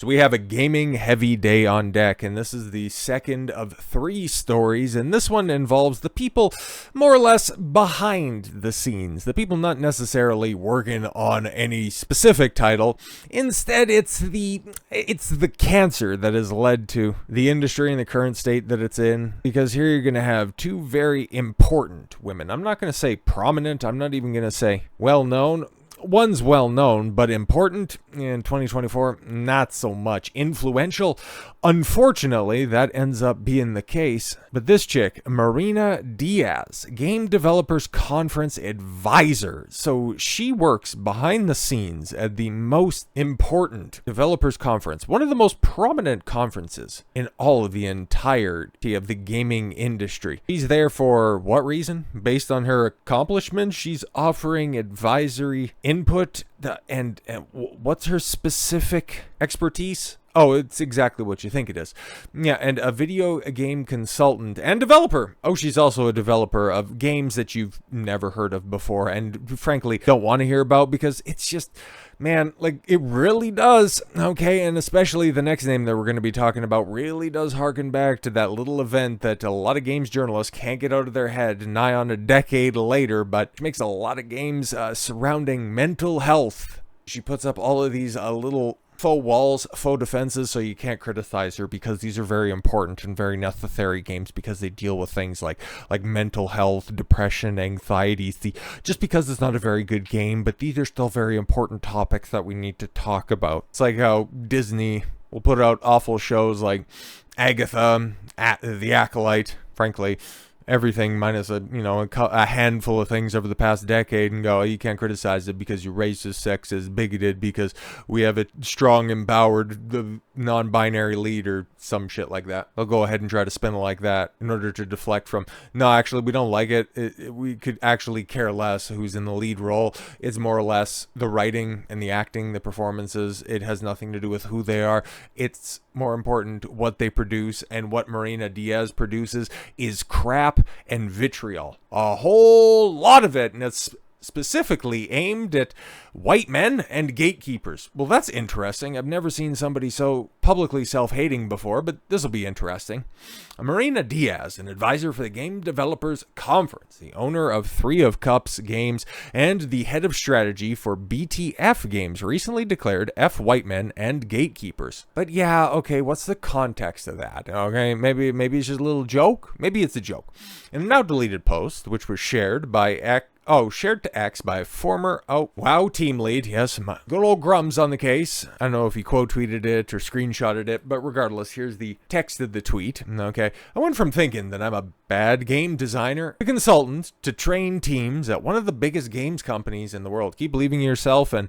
So we have a gaming heavy day on deck, and this is the second of 3 stories, and this one involves the people more or less behind the scenes, the people not necessarily working on any specific title. Instead, it's the cancer that has led to the industry in the current state that it's in, because here you're going to have 2 very important women. I'm not going to say prominent, I'm not even going to say well-known. One's well-known, but important in 2024, not so much. Influential, unfortunately, that ends up being the case. But this chick, Marina Diez, Game Developers Conference Advisor. So she works behind the scenes at the most important developers conference, one of the most prominent conferences in all of the entirety of the gaming industry. She's there for what reason? Based on her accomplishments, she's offering advisory input, and what's her specific expertise? Oh, it's exactly what you think it is. Yeah, and a video game consultant and developer. Oh, she's also a developer of games that you've never heard of before and frankly don't want to hear about, because it's just, man, like, it really does. Okay, and especially the next name that we're going to be talking about really does harken back to that little event that a lot of games journalists can't get out of their head nigh on a decade later, but makes a lot of games surrounding mental health. She puts up all of these little faux walls, faux defenses, so you can't criticize her, because these are very important and very necessary games, because they deal with things like mental health, depression, anxiety. See, just because it's not a very good game, but these are still very important topics that we need to talk about. It's like how Disney will put out awful shows like Agatha, The Acolyte, frankly, everything minus a handful of things over the past decade, and go, oh, you can't criticize it because you're racist, sexist, bigoted, because we have a strong, empowered, non-binary lead, or some shit like that. They'll go ahead and try to spin it like that in order to deflect from, no, actually, we don't like it. We could actually care less who's in the lead role. It's more or less the writing and the acting, the performances. It has nothing to do with who they are. It's more important what they produce, and what Marina Diez produces is crap and vitriol. A whole lot of it, and it's specifically aimed at white men and gatekeepers. Well, that's interesting. I've never seen somebody so publicly self-hating before, but this will be interesting. Marina Diez, an advisor for the Game Developers Conference, the owner of 3 of Cups games, and the head of strategy for BTF Games, recently declared F white men and gatekeepers. But yeah, okay, what's the context of that? Okay, maybe it's just a little joke. Maybe it's a joke. In a now deleted post, which was shared to X by former WoW team lead, yes, my good old Grums on the case. I don't know if he quote tweeted it or screenshotted it, but regardless, here's the text of the tweet. Okay, I went from thinking that I'm a bad game designer, a consultant, to train teams at one of the biggest games companies in the world. Keep believing in yourself and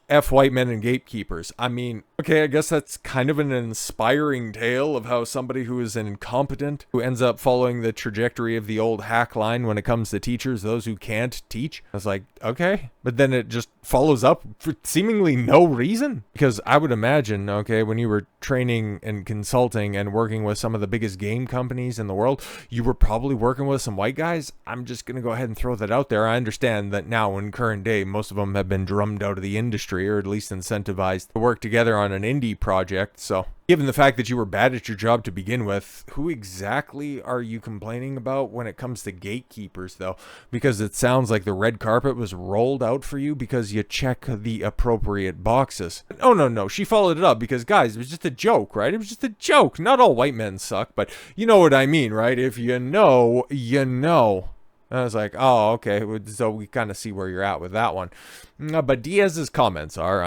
F white men and gatekeepers. I mean, okay, I guess that's kind of an inspiring tale of how somebody who is incompetent, who ends up following the trajectory of the old hack line when it comes to teachers, those who can't teach. I was like, okay. But then it just follows up for seemingly no reason. Because I would imagine, okay, when you were training and consulting and working with some of the biggest game companies in the world, you were probably working with some white guys. I'm just going to go ahead and throw that out there. I understand that now in current day, most of them have been drummed out of the industry, or at least incentivized to work together on an indie project. So given the fact that you were bad at your job to begin with, who exactly are you complaining about when it comes to gatekeepers, though? Because it sounds like the red carpet was rolled out for you because you check the appropriate boxes. Oh, no, she followed it up because, guys, it was just a joke, right? It was just a joke. Not all white men suck, but you know what I mean, right? If you know, you know. And I was like, oh, okay, so we kind of see where you're at with that one. But Diaz's comments are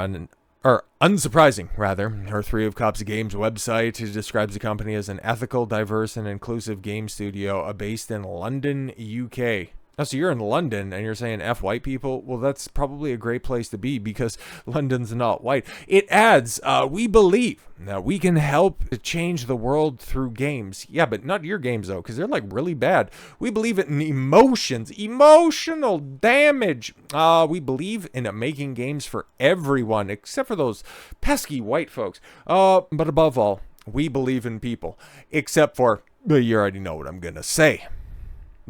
unsurprising, rather. Her 3 of Cups Games website describes the company as an ethical, diverse, and inclusive game studio based in London, UK. Oh, so you're in London and you're saying F white people? Well, that's probably a great place to be because London's not white. It adds, we believe that we can help to change the world through games. Yeah, but not your games, though, because they're like really bad. We believe in emotions, emotional damage. We believe in making games for everyone, except for those pesky white folks. But above all, we believe in people, except for, you already know what I'm going to say.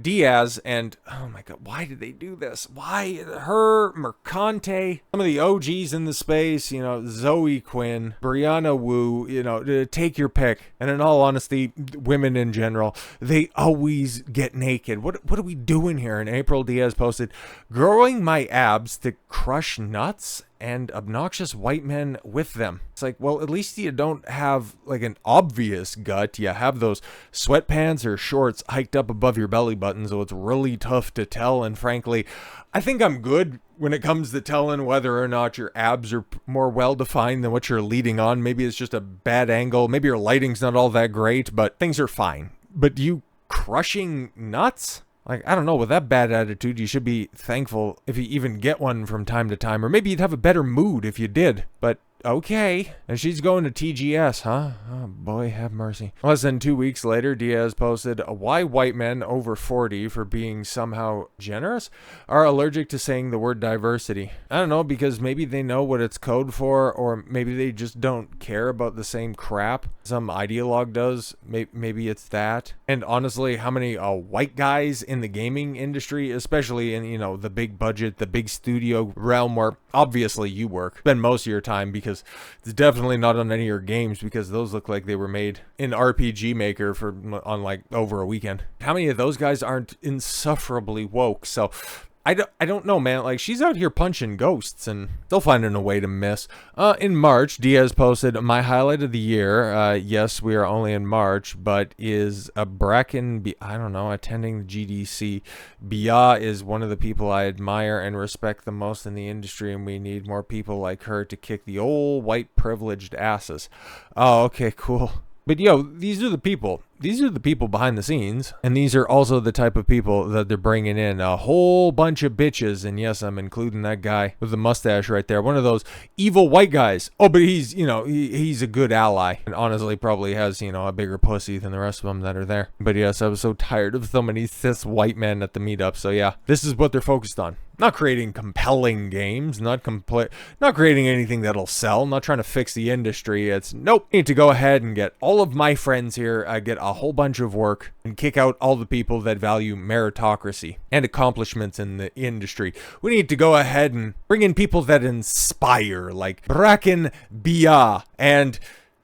Diaz, and oh my god, why did they do this? Why her, Mercante, some of the OGs in the space, Zoe Quinn, Brianna Wu, take your pick. And in all honesty, women in general, they always get naked. What are we doing here? And April Diaz posted, growing my abs to crush nuts and obnoxious white men with them. It's like, well, at least you don't have like an obvious gut. You have those sweatpants or shorts hiked up above your belly button, so it's really tough to tell. And frankly, I think I'm good when it comes to telling whether or not your abs are more well-defined than what you're leading on. Maybe it's just a bad angle. Maybe your lighting's not all that great, but things are fine. But you crushing nuts? Like, I don't know, with that bad attitude, you should be thankful if you even get one from time to time. Or maybe you'd have a better mood if you did. But okay. And she's going to TGS, huh? Oh, boy, have mercy. Less than 2 weeks later, Diaz posted, why white men over 40 for being somehow generous are allergic to saying the word diversity. I don't know, because maybe they know what it's code for, or maybe they just don't care about the same crap some ideologue does. Maybe it's that. And honestly, how many white guys in the gaming industry, especially in, the big budget, the big studio realm where obviously you work, spend most of your time, because it's definitely not on any of your games, because those look like they were made in RPG Maker on like over a weekend. How many of those guys aren't insufferably woke? So I don't know, man. Like, she's out here punching ghosts and still finding a way to miss. In March, Diaz posted, my highlight of the year, yes, we are only in March, but is a Bracken, attending the GDC. Bia is one of the people I admire and respect the most in the industry, and we need more people like her to kick the old white privileged asses. Oh, okay, cool. But these are the people. These are the people behind the scenes. And these are also the type of people that they're bringing in. A whole bunch of bitches. And yes, I'm including that guy with the mustache right there. One of those evil white guys. Oh, but he's, he's a good ally. And honestly, probably has, a bigger pussy than the rest of them that are there. But yes, I was so tired of so many cis white men at the meetup. So yeah, this is what they're focused on. Not creating compelling games, not creating anything that'll sell, not trying to fix the industry. It's nope. I need to go ahead and get all of my friends here, get a whole bunch of work, and kick out all the people that value meritocracy and accomplishments in the industry. We need to go ahead and bring in people that inspire, like Bracken Bia and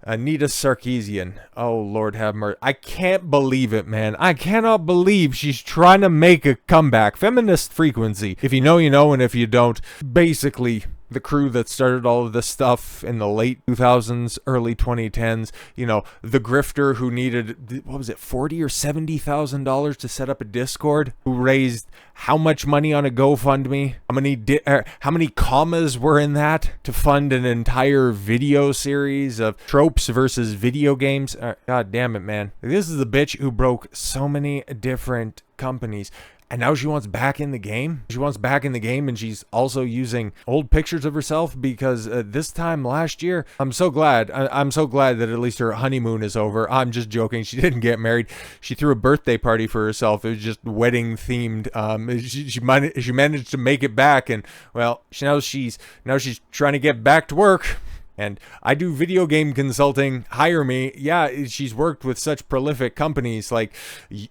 Anita Sarkeesian. Oh, Lord have mercy. I can't believe it, man. I cannot believe she's trying to make a comeback. Feminist Frequency. If you know, you know, and if you don't, basically the crew that started all of this stuff in the late 2000s, early 2010s, the grifter who needed, what was it, $40,000 or $70,000 to set up a Discord, who raised how much money on a GoFundMe? How many commas were in that to fund an entire video series of tropes versus video games? God damn it, man. This is the bitch who broke so many different companies. And now she wants back in the game. She wants back in the game, and she's also using old pictures of herself, because this time last year, I'm so glad that at least her honeymoon is over. I'm just joking. She didn't get married. She threw a birthday party for herself. It was just wedding themed. She managed to make it back, and well, now she's trying to get back to work. And I do video game consulting. Hire me. Yeah, she's worked with such prolific companies like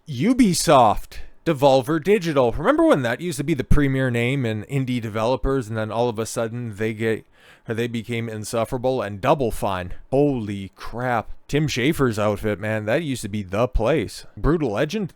Ubisoft, Devolver Digital. Remember when that used to be the premier name in indie developers, and then all of a sudden they became insufferable? And Double Fine. Holy crap. Tim Schafer's outfit, man, that used to be the place. Brutal Legend,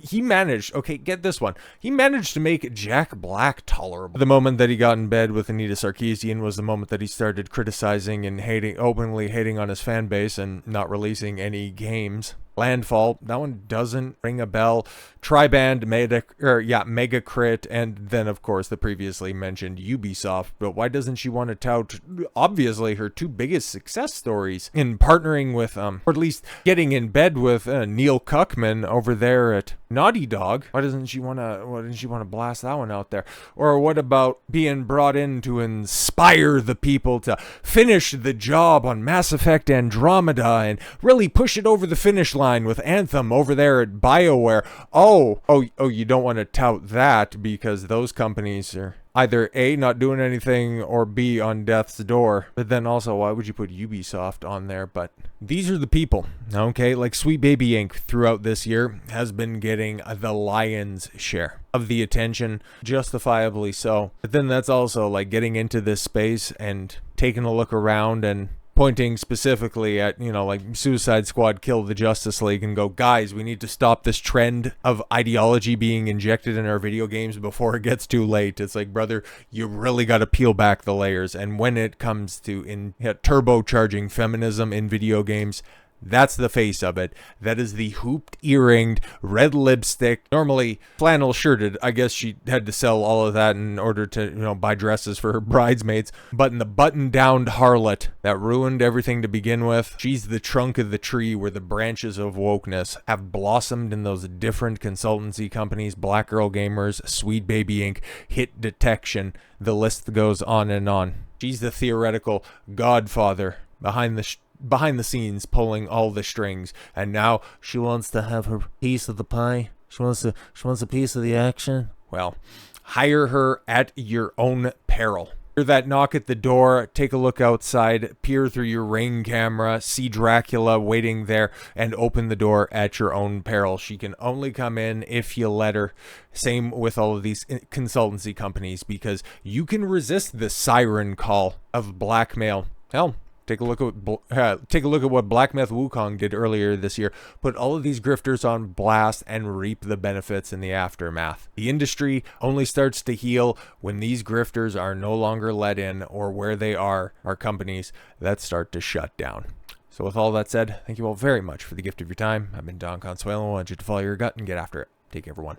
he managed, okay, get this one. He managed to make Jack Black tolerable. The moment that he got in bed with Anita Sarkeesian was the moment that he started criticizing and openly hating on his fan base and not releasing any games. Landfall, that one doesn't ring a bell. Triband, Megacrit, and then of course the previously mentioned Ubisoft. But why doesn't she want to tout obviously her two biggest success stories in partnering with, or at least getting in bed with Neil Cuckman over there at Naughty Dog? Why didn't she want to blast that one out there? Or what about being brought in to inspire the people to finish the job on Mass Effect Andromeda and really push it over the finish line with Anthem over there at BioWare? Oh, you don't want to tout that because those companies are either A, not doing anything, or B, on death's door. But then also, why would you put Ubisoft on there? But these are the people, okay? Like Sweet Baby Inc. throughout this year has been getting the lion's share of the attention, justifiably so. But then that's also like getting into this space and taking a look around and pointing specifically at, like Suicide Squad killed the Justice League and go, guys, we need to stop this trend of ideology being injected in our video games before it gets too late. It's like, brother, you really got to peel back the layers. And when it comes to turbocharging feminism in video games, that's the face of it. That is the hooped, earringed, red lipstick, normally flannel shirted. I guess she had to sell all of that in order to, buy dresses for her bridesmaids. But in the button-downed harlot that ruined everything to begin with, she's the trunk of the tree where the branches of wokeness have blossomed in those different consultancy companies, Black Girl Gamers, Sweet Baby Inc., Hit Detection. The list goes on and on. She's the theoretical godfather behind the scenes pulling all the strings, and now she wants to have her piece of the pie. She wants a piece of the action. Well, hire her at your own peril. Hear that knock at the door, take a look outside, peer through your Ring camera, see Dracula waiting there, and open the door at your own peril. She can only come in if you let her. Same with all of these consultancy companies, because you can resist the siren call of blackmail. Hell, take a look at what Black Myth Wukong did earlier this year. Put all of these grifters on blast and reap the benefits in the aftermath. The industry only starts to heal when these grifters are no longer let in, or where they are companies that start to shut down. So with all that said, thank you all very much for the gift of your time. I've been Don Consuelo. I want you to follow your gut and get after it. Take care, everyone.